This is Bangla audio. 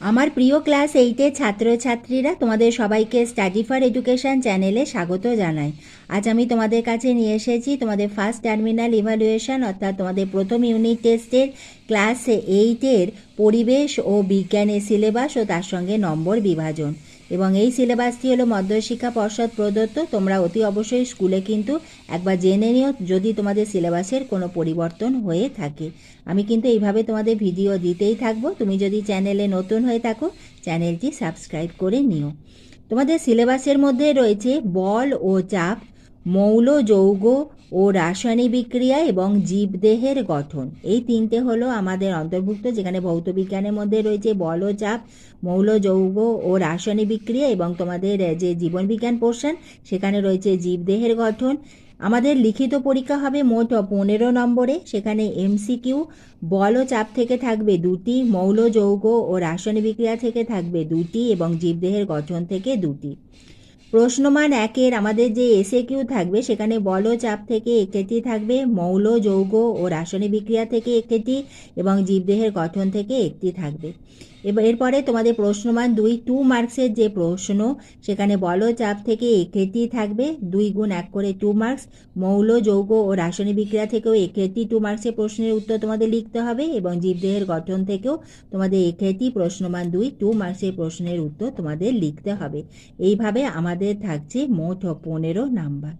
আমার প্রিয় ক্লাস 8-এর ছাত্রছাত্রীরা, তোমাদের সবাইকে স্টাডি ফর এডুকেশন চ্যানেলে স্বাগত জানাই। আজ আমি তোমাদের কাছে নিয়ে এসেছি তোমাদের ফার্স্ট টার্মিনাল ইভ্যালুয়েশন, অর্থাৎ তোমাদের প্রথম ইউনিট টেস্টের ক্লাস 8-এর পরিবেশ ও বিজ্ঞানের সিলেবাস ও তার সঙ্গে নম্বর বিভাজন। এবং এই সিলেবাসটি হলো মধ্যশিক্ষা পর্ষদ প্রদত্ত। তোমরা অতি অবশ্যই স্কুলে কিন্তু একবার জেনে নিও যদি তোমাদের সিলেবাসের কোনো পরিবর্তন হয়ে থাকে। আমি কিন্তু এইভাবে তোমাদের ভিডিও দিতেই থাকবো। তুমি যদি চ্যানেলে নতুন হয়ে থাকো, চ্যানেলটি সাবস্ক্রাইব করে নিও। তোমাদের সিলেবাসের মধ্যে রয়েছে বল ও চাপ, মৌল যৌগ ও রাসায়নিক বিক্রিয়া এবং জীবদেহের গঠন। এই তিনটে হলো আমাদের অন্তর্ভুক্ত, যেখানে ভৌত বিজ্ঞানের মধ্যে রয়েছে বল ও চাপ, মৌল যৌগ ও রাসায়নিক বিক্রিয়া, এবং তোমাদের যে জীবন বিজ্ঞান পোর্শন সেখানে রয়েছে জীবদেহের গঠন। আমাদের লিখিত পরীক্ষা হবে মোট 15 নম্বরে। সেখানে এমসিকিউ বল ও চাপ থেকে থাকবে 2টি, মৌল যৌগ ও রাসায়নিক বিক্রিয়া থেকে থাকবে 2টি এবং জীবদেহের গঠন থেকে 2টি। প্রশ্নমান 1-এর আমাদের যে এসএকিউ থাকবে সেখানে বল ও চাপ থেকে 1টি থাকবে, মৌল যৌগ ও রাসায়নিক বিক্রিয়া থেকে 1টি এবং জীবদেহের গঠন থেকে 1টি থাকবে। এরপরে তোমাদের প্রশ্নমান 2 মার্কসের যে প্রশ্ন, সেখানে বল ও চাপ থেকে 1টি থাকবে, 2 গুণ 1 করে 2 মার্কস। মৌল যৌগ ও রাসায়নিক বিক্রিয়া থেকেও 1টি 2 মার্কসের প্রশ্নের উত্তর তোমাদের লিখতে হবে এবং জীবদেহের গঠন থেকেও তোমাদের 1টি প্রশ্নমান 2 মার্কসের প্রশ্নের উত্তর তোমাদের লিখতে হবে। এইভাবে আমাদের থাকছে মোট 15 নাম্বার।